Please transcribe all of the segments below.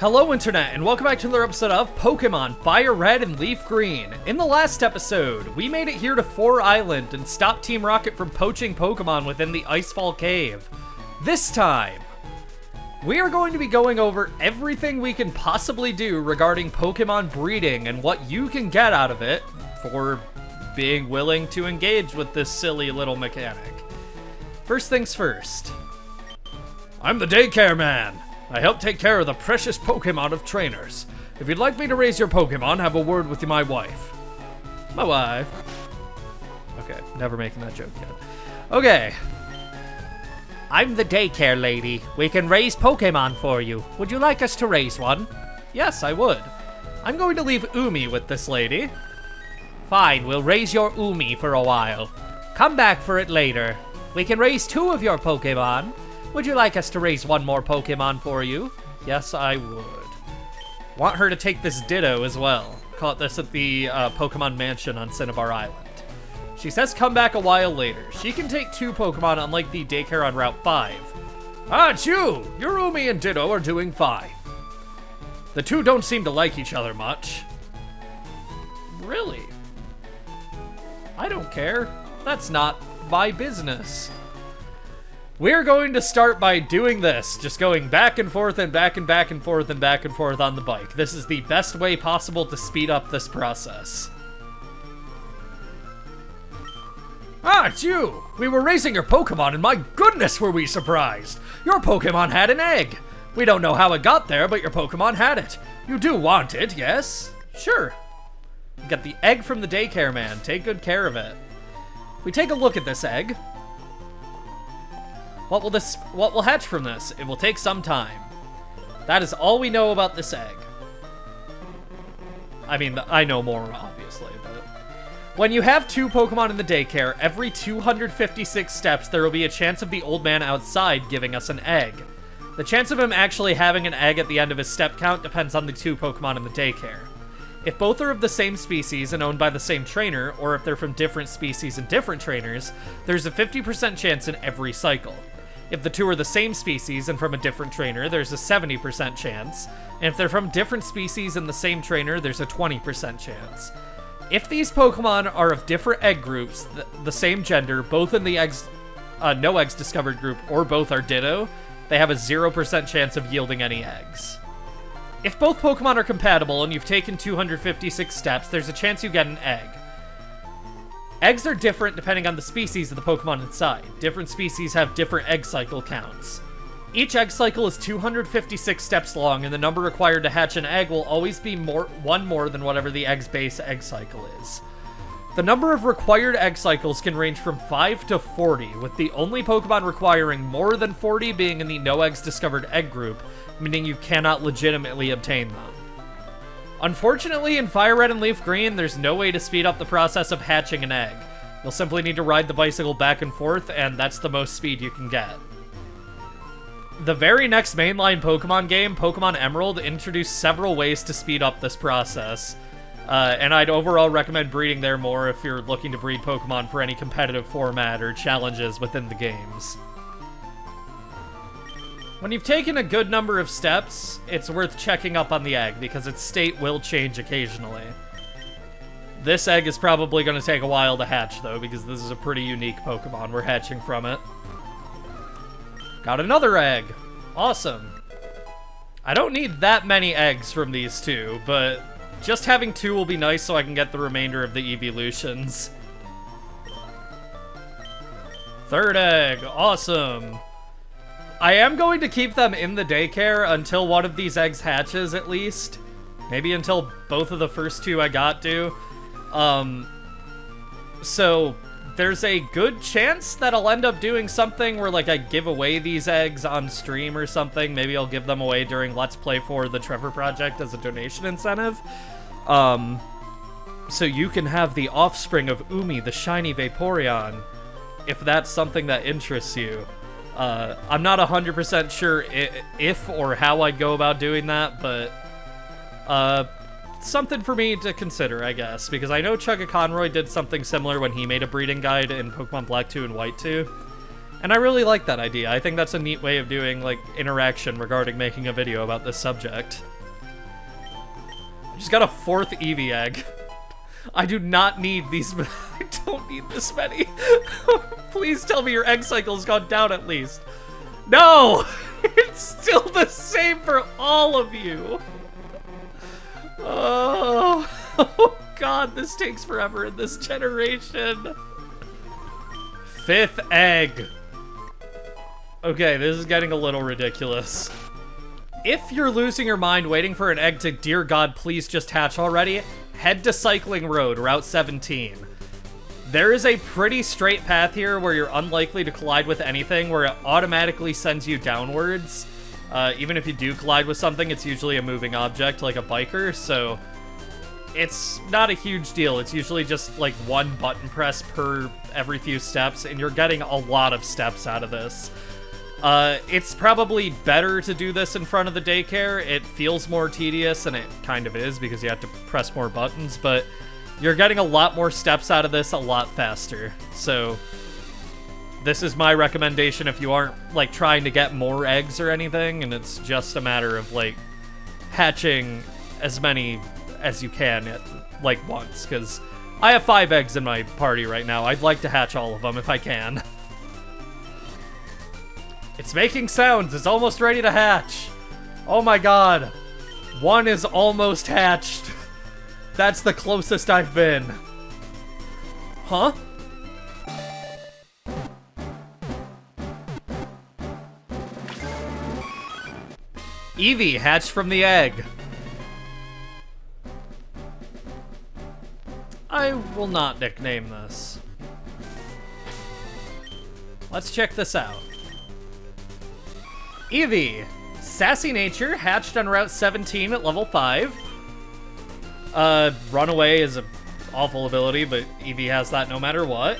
Hello Internet, and welcome back to another episode of Pokemon FireRed and LeafGreen. In the last episode, we made it here to 4 Island and stopped Team Rocket from poaching Pokemon within the Icefall Cave. This time, we are going to be going over everything we can possibly do regarding Pokemon breeding and what you can get out of it for being willing to engage with this silly little mechanic. First things first, I'm the daycare man. I help take care of the precious Pokemon of trainers. If you'd like me to raise your Pokemon, have a word with my wife. My wife. Okay, never making that joke yet. Okay. I'm the daycare lady. We can raise Pokemon for you. Would you like us to raise one? Yes, I would. I'm going to leave Umi with this lady. Fine, we'll raise your Umi for a while. Come back for it later. We can raise 2 of your Pokemon. Would you like us to raise 1 more Pokemon for you? Yes, I would. Want her to take this Ditto as well. Caught this at the Pokemon Mansion on Cinnabar Island. She says come back a while later. She can take 2 Pokemon unlike the daycare on Route 5. Ah, it's you! Your Umi and Ditto are doing fine. The 2 don't seem to like each other much. Really? I don't care. That's not my business. We're going to start by doing this, just going back and forth and back and back and forth and back and forth on the bike. This is the best way possible to speed up this process. Ah, it's you! We were raising your Pokemon and my goodness were we surprised! Your Pokemon had an egg! We don't know how it got there, but your Pokemon had it. You do want it, yes? Sure. Get the egg from the daycare man. Take good care of it. If we take a look at this egg, what will hatch from this? It will take some time. That is all we know about this egg. I mean, I know more, obviously, but when you have 2 Pokemon in the daycare, every 256 steps, there will be a chance of the old man outside giving us an egg. The chance of him actually having an egg at the end of his step count depends on the 2 Pokemon in the daycare. If both are of the same species and owned by the same trainer, or if they're from different species and different trainers, there's a 50% chance in every cycle. If the 2 are the same species and from a different trainer, there's a 70% chance. And if they're from different species and the same trainer, there's a 20% chance. If these Pokemon are of different egg groups, the same gender, both in the no eggs discovered group, or both are Ditto, they have a 0% chance of yielding any eggs. If both Pokemon are compatible and you've taken 256 steps, there's a chance you get an egg. Eggs are different depending on the species of the Pokemon inside. Different species have different egg cycle counts. Each egg cycle is 256 steps long, and the number required to hatch an egg will always be one more than whatever the egg's base egg cycle is. The number of required egg cycles can range from 5 to 40, with the only Pokemon requiring more than 40 being in the no eggs discovered egg group, meaning you cannot legitimately obtain them. Unfortunately, in FireRed and LeafGreen, there's no way to speed up the process of hatching an egg. You'll simply need to ride the bicycle back and forth, and that's the most speed you can get. The very next mainline Pokemon game, Pokemon Emerald, introduced several ways to speed up this process. And I'd overall recommend breeding there more if you're looking to breed Pokemon for any competitive format or challenges within the games. When you've taken a good number of steps, it's worth checking up on the egg, because its state will change occasionally. This egg is probably going to take a while to hatch, though, because this is a pretty unique Pokemon we're hatching from it. Got another egg! Awesome. I don't need that many eggs from these 2, but just having 2 will be nice so I can get the remainder of the evolutions. 3rd egg! Awesome! I am going to keep them in the daycare until one of these eggs hatches, at least. Maybe until both of the first 2 I got do. So there's a good chance that I'll end up doing something where, like, I give away these eggs on stream or something. Maybe I'll give them away during Let's Play for the Trevor Project as a donation incentive. So you can have the offspring of Umi, the shiny Vaporeon, if that's something that interests you. I'm not 100% sure if or how I'd go about doing that, but something for me to consider, I guess, because I know Chugga Conroy did something similar when he made a breeding guide in Pokemon Black 2 and White 2. And I really like that idea. I think that's a neat way of doing, like, interaction regarding making a video about this subject. I just got a 4th Eevee egg. I do not need these. I don't need this many. Please tell me your egg cycle's gone down at least. No! It's still the same for all of you. Oh God, this takes forever in this generation. 5th egg. Okay, this is getting a little ridiculous. If you're losing your mind waiting for an egg to, dear God, please just hatch already, head to Cycling Road, Route 17. There is a pretty straight path here where you're unlikely to collide with anything, where it automatically sends you downwards. Even if you do collide with something, it's usually a moving object, like a biker, so it's not a huge deal. It's usually just like 1 button press per every few steps, and you're getting a lot of steps out of this. It's probably better to do this in front of the daycare. It feels more tedious, and it kind of is because you have to press more buttons, but you're getting a lot more steps out of this a lot faster. So this is my recommendation if you aren't like trying to get more eggs or anything, and it's just a matter of like hatching as many as you can at like once, because I have 5 eggs in my party right now. I'd like to hatch all of them if I can. It's making sounds. It's almost ready to hatch. Oh my God. 1 is almost hatched. That's the closest I've been. Huh? Eevee hatched from the egg. I will not nickname this. Let's check this out. Eevee, sassy nature, hatched on Route 17 at level 5. Runaway is an awful ability, but Eevee has that no matter what.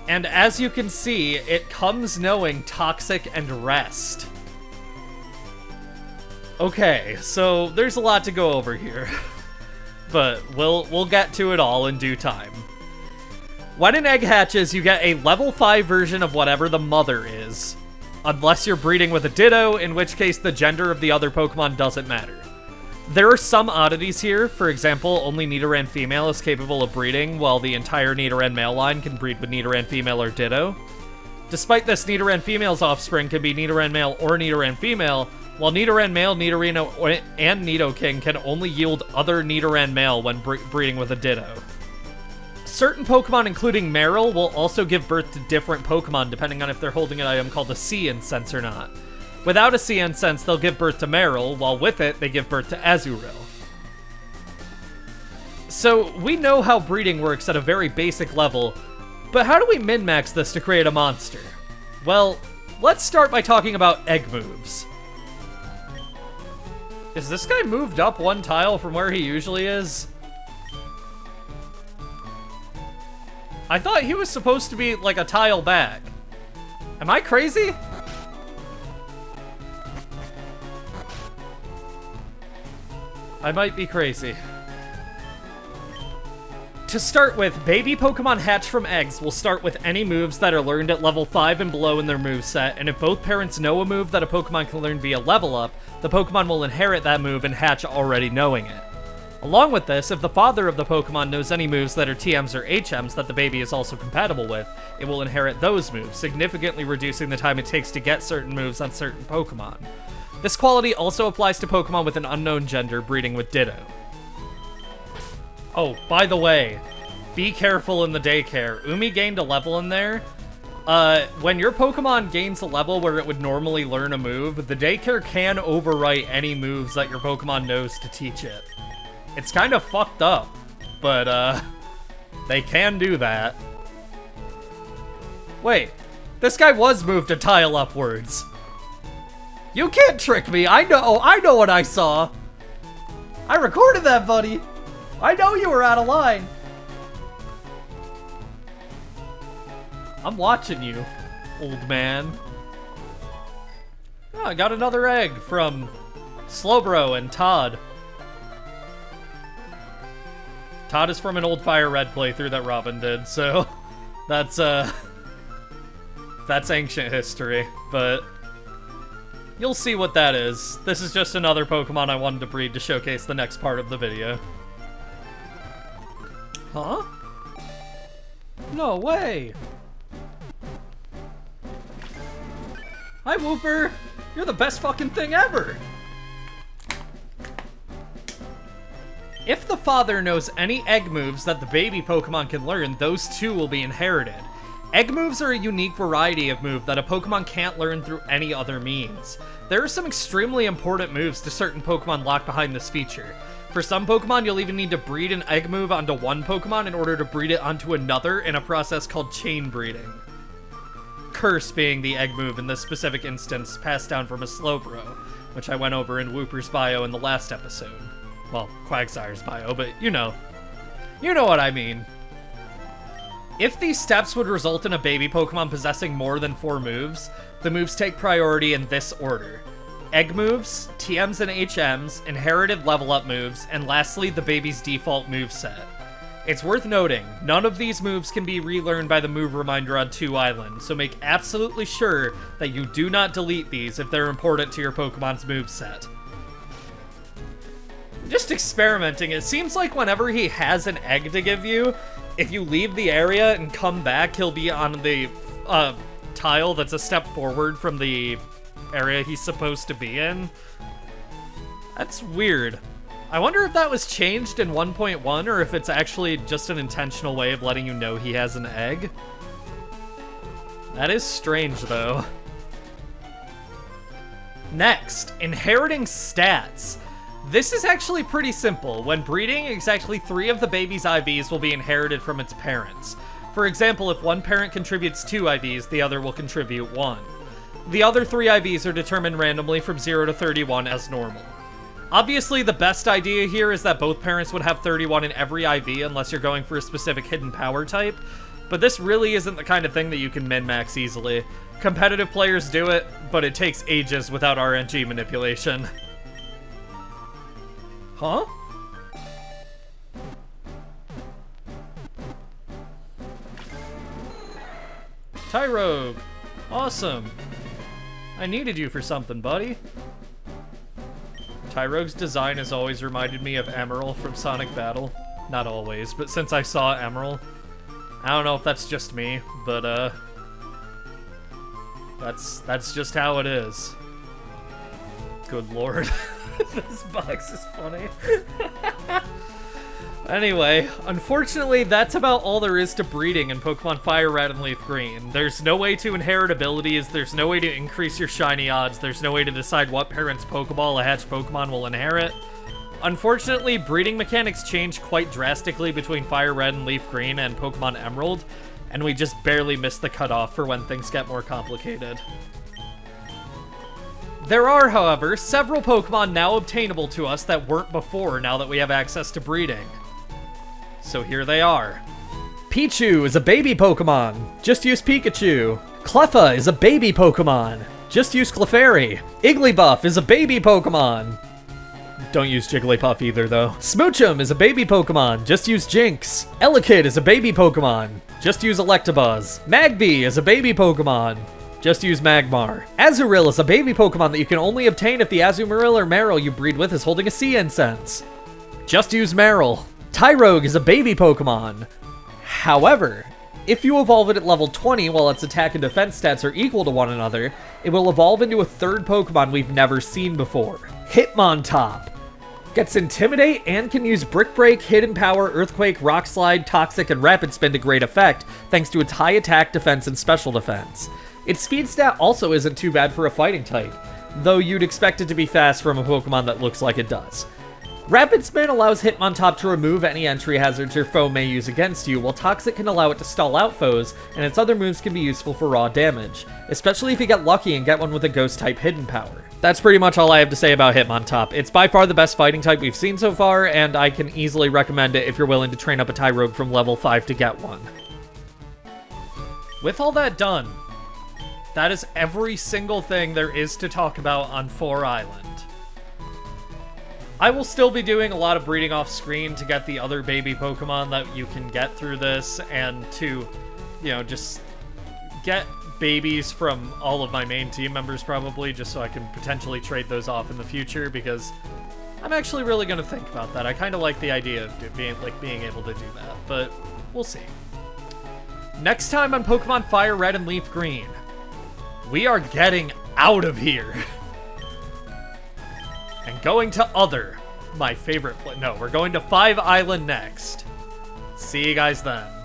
And as you can see, it comes knowing Toxic and Rest. Okay, so there's a lot to go over here. But we'll get to it all in due time. When an egg hatches, you get a level 5 version of whatever the mother is. Unless you're breeding with a Ditto, in which case the gender of the other Pokemon doesn't matter. There are some oddities here. For example, only Nidoran female is capable of breeding, while the entire Nidoran male line can breed with Nidoran female or Ditto. Despite this, Nidoran female's offspring can be Nidoran male or Nidoran female, while Nidoran male, Nidorino, and Nidoking can only yield other Nidoran male when breeding with a Ditto. Certain Pokemon, including Marill, will also give birth to different Pokemon depending on if they're holding an item called a Sea Incense or not. Without a Sea Incense, they'll give birth to Marill, while with it, they give birth to Azurill. So, we know how breeding works at a very basic level, but how do we min-max this to create a monster? Well, let's start by talking about egg moves. Is this guy moved up 1 tile from where he usually is? I thought he was supposed to be like a tile back. Am I crazy? I might be crazy. To start with, baby Pokemon hatched from eggs will start with any moves that are learned at level 5 and below in their moveset, and if both parents know a move that a Pokemon can learn via level up, the Pokemon will inherit that move and hatch already knowing it. Along with this, if the father of the Pokemon knows any moves that are TMs or HMs that the baby is also compatible with, it will inherit those moves, significantly reducing the time it takes to get certain moves on certain Pokemon. This quality also applies to Pokemon with an unknown gender breeding with Ditto. Oh, by the way, be careful in the daycare. Umi gained a level in there. When your Pokemon gains a level where it would normally learn a move, the daycare can overwrite any moves that your Pokemon knows to teach it. It's kind of fucked up, but, they can do that. Wait, this guy was moved a tile upwards. You can't trick me, I know what I saw. I recorded that, buddy. I know you were out of line. I'm watching you, old man. Oh, I got another egg from Slowbro and Todd. Todd is from an old FireRed playthrough that Robin did, so That's ancient history, but you'll see what that is. This is just another Pokemon I wanted to breed to showcase the next part of the video. Huh? No way! Hi, Wooper! You're the best fucking thing ever! If the father knows any egg moves that the baby Pokemon can learn, those too will be inherited. Egg moves are a unique variety of move that a Pokemon can't learn through any other means. There are some extremely important moves to certain Pokemon locked behind this feature. For some Pokemon, you'll even need to breed an egg move onto one Pokemon in order to breed it onto another in a process called chain breeding. Curse being the egg move in this specific instance, passed down from a Slowbro, which I went over in Wooper's bio in the last episode. Well, Quagsire's bio, but you know. You know what I mean. If these steps would result in a baby Pokemon possessing more than 4 moves, the moves take priority in this order. Egg moves, TMs and HMs, inherited level up moves, and lastly, the baby's default moveset. It's worth noting, none of these moves can be relearned by the move reminder on 2 Island, so make absolutely sure that you do not delete these if they're important to your Pokemon's moveset. Just experimenting, it seems like whenever he has an egg to give you, if you leave the area and come back, he'll be on the tile that's a step forward from the area he's supposed to be in. That's weird. I wonder if that was changed in 1.1 or if it's actually just an intentional way of letting you know he has an egg. That is strange, though. Next, inheriting stats. This is actually pretty simple. When breeding, exactly 3 of the baby's IVs will be inherited from its parents. For example, if one parent contributes 2 IVs, the other will contribute 1. The other 3 IVs are determined randomly from 0 to 31 as normal. Obviously, the best idea here is that both parents would have 31 in every IV unless you're going for a specific hidden power type, but this really isn't the kind of thing that you can min-max easily. Competitive players do it, but it takes ages without RNG manipulation. Huh? Tyrogue! Awesome! I needed you for something, buddy. Tyrogue's design has always reminded me of Emerald from Sonic Battle. Not always, but since I saw Emerald. I don't know if that's just me, but that's just how it is. Good lord. This box is funny. Anyway, unfortunately, that's about all there is to breeding in Pokemon FireRed and LeafGreen. There's no way to inherit abilities, there's no way to increase your shiny odds, there's no way to decide what parent's Pokeball a hatched Pokemon will inherit. Unfortunately, breeding mechanics change quite drastically between FireRed and LeafGreen and Pokemon Emerald, and we just barely missed the cutoff for when things get more complicated. There are, however, several Pokemon now obtainable to us that weren't before now that we have access to breeding. So here they are. Pichu is a baby Pokemon. Just use Pikachu. Cleffa is a baby Pokemon. Just use Clefairy. Igglybuff is a baby Pokemon. Don't use Jigglypuff either, though. Smoochum is a baby Pokemon. Just use Jinx. Elekid is a baby Pokemon. Just use Electabuzz. Magby is a baby Pokemon. Just use Magmar. Azurill is a baby Pokemon that you can only obtain if the Azumarill or Marill you breed with is holding a Sea Incense. Just use Marill. Tyrogue is a baby Pokemon. However, if you evolve it at level 20 while its attack and defense stats are equal to one another, it will evolve into a third Pokemon we've never seen before. Hitmontop. Gets Intimidate and can use Brick Break, Hidden Power, Earthquake, Rock Slide, Toxic, and Rapid Spin to great effect thanks to its high attack, defense, and special defense. Its speed stat also isn't too bad for a fighting type, though you'd expect it to be fast from a Pokemon that looks like it does. Rapid Spin allows Hitmontop to remove any entry hazards your foe may use against you, while Toxic can allow it to stall out foes, and its other moves can be useful for raw damage, especially if you get lucky and get one with a Ghost-type hidden power. That's pretty much all I have to say about Hitmontop. It's by far the best fighting type we've seen so far, and I can easily recommend it if you're willing to train up a Tyrogue from level 5 to get one. With all that done, that is every single thing there is to talk about on 4 Island. I will still be doing a lot of breeding off screen to get the other baby Pokemon that you can get through this and to you know, just get babies from all of my main team members probably, just so I can potentially trade those off in the future, because I'm actually really going to think about that. I kind of like the idea of being able to do that, but we'll see. Next time on Pokemon Fire Red and Leaf Green, we are getting out of here and going to Other, my favorite place. No, we're going to 5 Island next. See you guys then.